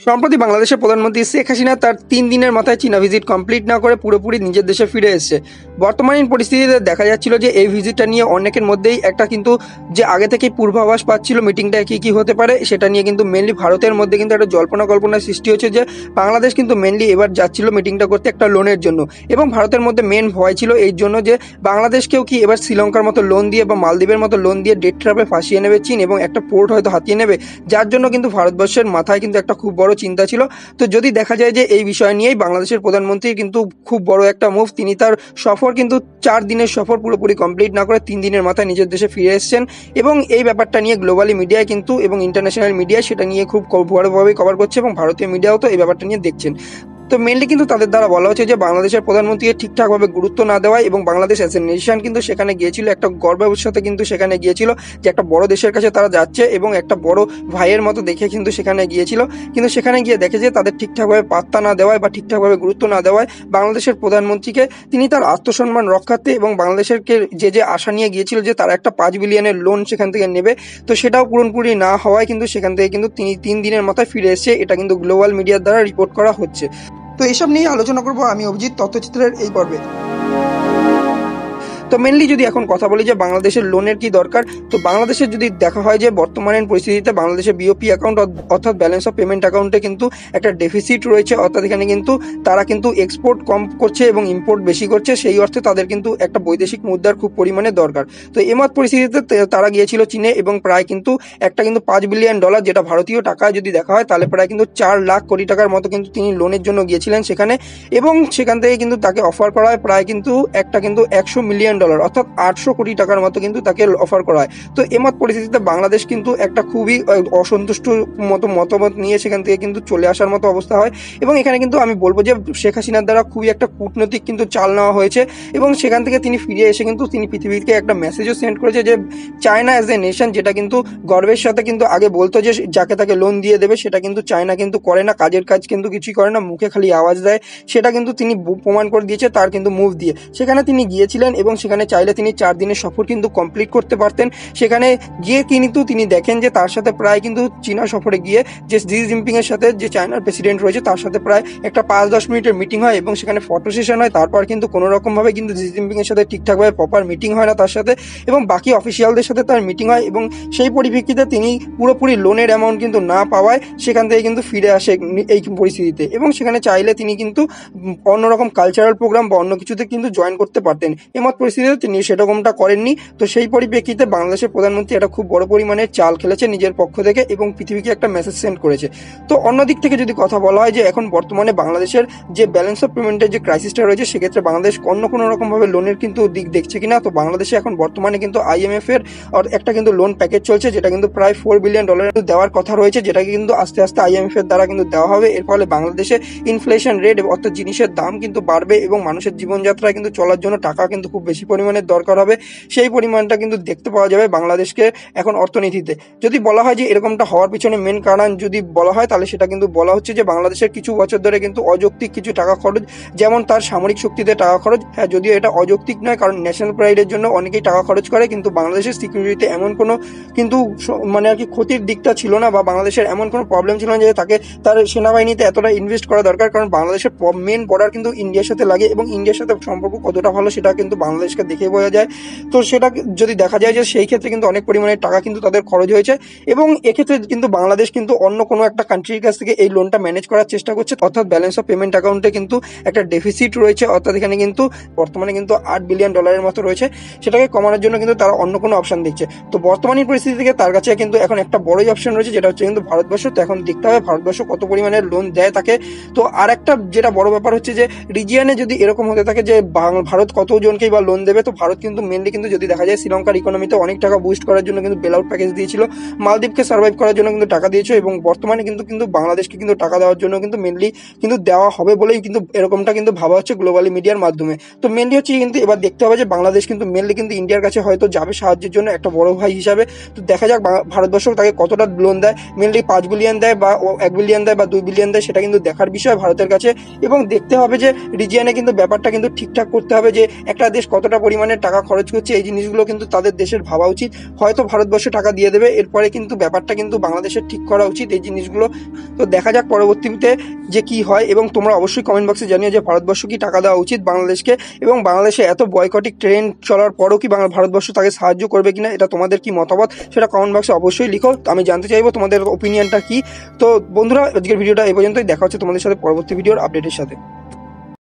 সম্প্রতি বাংলাদেশের প্রধানমন্ত্রী শেখ হাসিনা তার 3 দিনের মাথায় চীনা ভিজিট কমপ্লিট না করে পুরোপুরি নিজের দেশে ফিরে এসেছে। বর্তমানে পরিস্থিতিতে দেখা যাচ্ছিল যে এই ভিজিটটা নিয়ে অনেকের মধ্যেই একটা কিন্তু যে আগে থেকেই পূর্বাভাস পাচ্ছিল মিটিংটা কি হতে পারে, সেটা নিয়ে কিন্তু মেনলি ভারতের মধ্যে কিন্তু একটা কল্পনার সৃষ্টি হচ্ছে যে বাংলাদেশ কিন্তু মেনলি এবার যাচ্ছিল মিটিংটা করতে একটা লোনের জন্য, এবং ভারতের মধ্যে মেন ভয় ছিল এই জন্য যে বাংলাদেশকেও কি এবার শ্রীলঙ্কার মতো লোন দিয়ে বা মালদ্বীপের মতো লোন দিয়ে ডেট ট্র্যাপে ফাঁসিয়ে নেবে চীন এবং একটা পোর্ট হয়তো হাতিয়ে নেবে, যার জন্য কিন্তু ভারতবর্ষের মাথায় কিন্তু একটা খুব বড় চিন্তা ছিল। তো যদি দেখা যায় যে এই বিষয় নিয়েই বাংলাদেশের প্রধানমন্ত্রীর কিন্তু খুব বড় একটা মুভ, তিনি তার সফর কিন্তু 4 দিনের সফর পুরোপুরি কমপ্লিট না করে 3 দিনের মাথায় নিজের দেশে ফিরে এসেছেন, এবং এই ব্যাপারটা নিয়ে গ্লোবালি মিডিয়ায় কিন্তু এবং ইন্টারন্যাশনাল মিডিয়ায় সেটা নিয়ে খুব বড়ভাবে কভার করছে, এবং ভারতীয় মিডিয়াও তো এই ব্যাপারটা নিয়ে দেখছেন। তো মেনলি কিন্তু তাদের দ্বারা বলা হচ্ছে যে বাংলাদেশের প্রধানমন্ত্রীকে ঠিকঠাকভাবে গুরুত্ব না দেওয়ায়, এবং বাংলাদেশ অ্যাজ এ নেশন কিন্তু সেখানে গিয়েছিল একটা গর্বের সাথে, কিন্তু সেখানে গিয়েছিল যে একটা বড় দেশের কাছে তারা যাচ্ছে এবং একটা বড় ভাইয়ের মতো দেখে কিন্তু সেখানে গিয়েছিল, কিন্তু সেখানে গিয়ে দেখে যে তাদের ঠিকঠাকভাবে পাত্তা না দেওয়ায় বা ঠিকঠাকভাবে গুরুত্ব না দেওয়ায় বাংলাদেশের প্রধানমন্ত্রীকে তিনি তার আত্মসম্মান রক্ষার্থে এবং বাংলাদেশেরকে যে আশা নিয়ে গিয়েছিল যে তারা একটা 5 বিলিয়নের লোন সেখান থেকে নেবে, তো সেটাও পুরোপুরি না হওয়ায় কিন্তু সেখান থেকে কিন্তু তিনি 3 দিনের মাথায় ফিরে এসেছে, এটা কিন্তু গ্লোবাল মিডিয়ার দ্বারা রিপোর্ট করা হচ্ছে। তো এইসব নিয়ে আলোচনা করবো আমি অভিজিৎ তথ্যচিত্রের এই পর্বে। তো মেনলি যদি এখন কথা বলি যে বাংলাদেশের লোনের কি দরকার, তো বাংলাদেশের যদি দেখা হয় যে বর্তমানের পরিস্থিতিতে বাংলাদেশের বিওপি অ্যাকাউন্ট অর্থাৎ ব্যালেন্স অফ পেমেন্ট অ্যাকাউন্টে কিন্তু একটা ডেফিসিট রয়েছে, অর্থাৎ এখানে কিন্তু তারা কিন্তু এক্সপোর্ট কম করছে এবং ইম্পোর্ট বেশি করছে, সেই অর্থে তাদের কিন্তু একটা বৈদেশিক মুদ্রার খুব পরিমাণে দরকার। তো এমত পরিস্থিতিতে তারা গিয়েছিল চীনে এবং প্রায় কিন্তু কিন্তু $5 বিলিয়ন, যেটা ভারতীয় টাকায় যদি দেখা হয় তাহলে প্রায় কিন্তু 4 লাখ কোটি টাকার মতো কিন্তু তিনি লোনের জন্য গিয়েছিলেন সেখানে, এবং সেখান থেকে কিন্তু তাকে অফার করা হয় প্রায় কিন্তু $100 মিলিয়ন, অর্থাৎ 800 কোটি টাকার মতো কিন্তু তাকে অফার করা হয়। তো এমত পরিস্থিতিতে বাংলাদেশ কিন্তু একটা খুবই অসন্তুষ্ট মতামত নিয়ে সেখান থেকে কিন্তু চলে আসার মতো অবস্থা হয়, এবং এখানে কিন্তু আমি বলবো যে শেখ হাসিনার দ্বারা খুবই একটা কূটনৈতিক কিন্তু চাল নেওয়া হয়েছে, এবং সেখান থেকে তিনি ফিরে এসে কিন্তু তিনি পৃথিবীকে একটা মেসেজও সেন্ড করেছে যে চায়না অ্যাজ এ নেশন, যেটা কিন্তু গর্বের সাথে কিন্তু আগে বলতো যে যাকে তাকে লোন দিয়ে দেবে, সেটা কিন্তু চায়না কিন্তু করে না, কাজের কাজ কিন্তু কিছুই করে না, মুখে খালি আওয়াজ দেয়, সেটা কিন্তু তিনি প্রমাণ করে দিয়েছে তার কিন্তু মুভ দিয়ে। সেখানে তিনি গিয়েছিলেন এবং সেখানে চাইলে তিনি 4 দিনের সফর কিন্তু কমপ্লিট করতে পারতেন। সেখানে গিয়ে কিন্তু তিনি দেখেন যে তার সাথে প্রায় কিন্তু চীনা সফরে গিয়ে যে জি জিনপিং এর সাথে যে চায়নার প্রেসিডেন্ট রয়েছে তার সাথে প্রায় একটা 5-10 মিনিটের মিটিং হয়, এবং সেখানে ফটো সেশন হয়, তারপর কিন্তু কোনো রকম ভাবে কিন্তু জি জিনপিং এর সাথে ঠিকঠাকভাবে প্রপার মিটিং হয় না তার সাথে, এবং বাকি অফিসিয়ালদের সাথে তার মিটিং হয়, এবং সেই পরিপ্রেক্ষিতে তিনি পুরোপুরি লোনের অ্যামাউন্ট কিন্তু না পাওয়ায় সেখান থেকে কিন্তু ফিরে আসে এই পরিস্থিতিতে, এবং সেখানে চাইলে তিনি কিন্তু অন্যরকম কালচারাল প্রোগ্রাম বা অন্য কিছুতে কিন্তু জয়েন করতে পারতেন। এমত পরিস্থিতিতে তিনি সেরকমটা করেননি। তো সেই পরিপ্রেক্ষিতে বাংলাদেশের প্রধানমন্ত্রী একটা খুব বড় পরিমাণের চাল খেলেছে নিজের পক্ষ থেকে এবং পৃথিবীকে একটা মেসেজ সেন্ড করেছে। তো অন্যদিক থেকে যদি কথা বলা হয় যে এখন বর্তমানে বাংলাদেশের যে ব্যালেন্স অফ পেমেন্টের যে ক্রাইসিসটা রয়েছে, সেক্ষেত্রে বাংলাদেশ অন্য কোনো রকমভাবে লোনের কিন্তু দিক দেখছে কিনা, তো বাংলাদেশে এখন বর্তমানে কিন্তু IMF এর একটা কিন্তু লোন প্যাকেজ চলছে, যেটা কিন্তু প্রায় $4 বিলিয়ন দেওয়ার কথা রয়েছে, যেটাকে কিন্তু আস্তে আস্তে IMF এর দ্বারা কিন্তু দেওয়া হবে। এর ফলে বাংলাদেশে ইনফ্লেশন রেট অর্থাৎ জিনিসের দাম কিন্তু বাড়বে এবং মানুষের জীবনযাত্রায় কিন্তু চলার জন্য টাকা কিন্তু খুব বেশি পরিমাণে দরকার হবে, সেই পরিমাণটা কিন্তু দেখতে পাওয়া যাবে বাংলাদেশকে এখন অর্থনীতিতে। যদি বলা হয় যে এরকমটা হওয়ার পিছনে মেন কারণ যদি বলা হয়, তাহলে সেটা কিন্তু বলা হচ্ছে যে বাংলাদেশের কিছু বছর ধরে কিন্তু অযৌক্তিক কিছু টাকা খরচ, যেমন তার সামরিক শক্তিতে টাকা খরচ, হ্যাঁ যদিও এটা অযৌক্তিক নয়, কারণ ন্যাশনাল প্রাইডের জন্য অনেকেই টাকা খরচ করে, কিন্তু বাংলাদেশের সিকিউরিটিতে এমন কোনো কিন্তু মানে আর কি ক্ষতির দিকটা ছিল না, বা বাংলাদেশের এমন কোনো প্রবলেম ছিল না যে তাকে তার সেনাবাহিনীতে এতটা ইনভেস্ট করা দরকার, কারণ বাংলাদেশের মেন বর্ডার কিন্তু ইন্ডিয়ার সাথে লাগে, এবং ইন্ডিয়ার সাথে সম্পর্ক কতটা ভালো সেটা কিন্তু বাংলাদেশকে দেখে বোঝা যায়। তো সেটা যদি দেখা যায় যে সেই ক্ষেত্রে কিন্তু অনেক পরিমাণে টাকা কিন্তু তাদের খরচ হয়েছে, এবং এক্ষেত্রে কিন্তু বাংলাদেশ কিন্তু অন্য কোনো একটা কান্ট্রির কাছ থেকে এই লোনটা ম্যানেজ করার চেষ্টা করছে, অর্থাৎ ব্যালেন্স অফ পেমেন্ট অ্যাকাউন্টে কিন্তু একটা ডেফিসিট রয়েছে, অর্থাৎ এখানে কিন্তু বর্তমানে কিন্তু $8 বিলিয়ন মতো রয়েছে, সেটাকে কমানোর জন্য কিন্তু তারা অন্য কোনো অপশন দেখছে। তো বর্তমানে পরিস্থিতি থেকে তার কাছে কিন্তু এখন একটা বড়ই অপশন রয়েছে, যেটা হচ্ছে কিন্তু ভারতবর্ষ। তো এখন দেখতে হবে ভারতবর্ষ কত পরিমাণে লোন দেয় তাকে। তো আর একটা যেটা বড় ব্যাপার হচ্ছে যে রিজিয়নে যদি এরকম হতে থাকে যে ভারত কতজনকেই বা লোন দেবে, তো ভারত কিন্তু মেনলি কিন্তু যদি দেখা যায় শ্রীলঙ্কার ইকোনমিতে অনেক টাকা বুস্ট করার জন্য কিন্তু বেল আউট প্যাকেজ দিয়েছিল, মালদ্বীপকে সার্ভাইভ করার জন্য কিন্তু টাকা দিয়েছে, এবং বর্তমানে কিন্তু বাংলাদেশকে কিন্তু টাকা দেওয়ার জন্য কিন্তু মেনলি কিন্তু দেওয়া হবে বলেই কিন্তু এরকমটা কিন্তু ভাবা হচ্ছে গ্লোবালি মিডিয়ার মাধ্যমে। তো মেনলি হচ্ছে কিন্তু এবার দেখতে হবে যে বাংলাদেশ কিন্তু মেনলি কিন্তু ইন্ডিয়ার কাছে হয়তো যাবে সাহায্যের জন্য একটা বড় ভাই হিসাবে। তো দেখা যাক ভারতবর্ষ তাকে কতটা লোন দেয়, মেনলি 5 বিলিয়ন দেয় বা 1 বিলিয়ন দেয় বা 2 বিলিয়ন দেয়, সেটা কিন্তু দেখার বিষয় ভারতের কাছে, এবং দেখতে হবে যে রিজিয়নে কিন্তু ব্যাপারটা কিন্তু ঠিকঠাক করতে হবে যে একটা দেশ কতটা কতটা পরিমাণে টাকা খরচ করছে, এই জিনিসগুলো কিন্তু তাদের দেশের ভাবা উচিত। হয়তো ভারতবর্ষ টাকা দিয়ে দেবে, এরপরে কিন্তু ব্যাপারটা কিন্তু বাংলাদেশের ঠিক করা উচিত এই জিনিসগুলো। তো দেখা যাক পরবর্তীতে যে কি হয়, এবং তোমরা অবশ্যই কমেন্ট বক্সে জানিও যে ভারতবর্ষ কি টাকা দেওয়া উচিত বাংলাদেশকে, এবং বাংলাদেশে এত বয়কটিক ট্রেন্ড চলার পরও কি ভারতবর্ষ তাকে সাহায্য করবে কিনা, এটা তোমাদের কি মতামত সেটা কমেন্ট বক্সে অবশ্যই লিখো। তো আমি জানতে চাইবো তোমাদের ওপিনিয়নটা কি। তো বন্ধুরা, আজকের ভিডিওটা এই পর্যন্তই, দেখা হচ্ছে তোমাদের সাথে পরবর্তী ভিডিওর আপডেটের সাথে।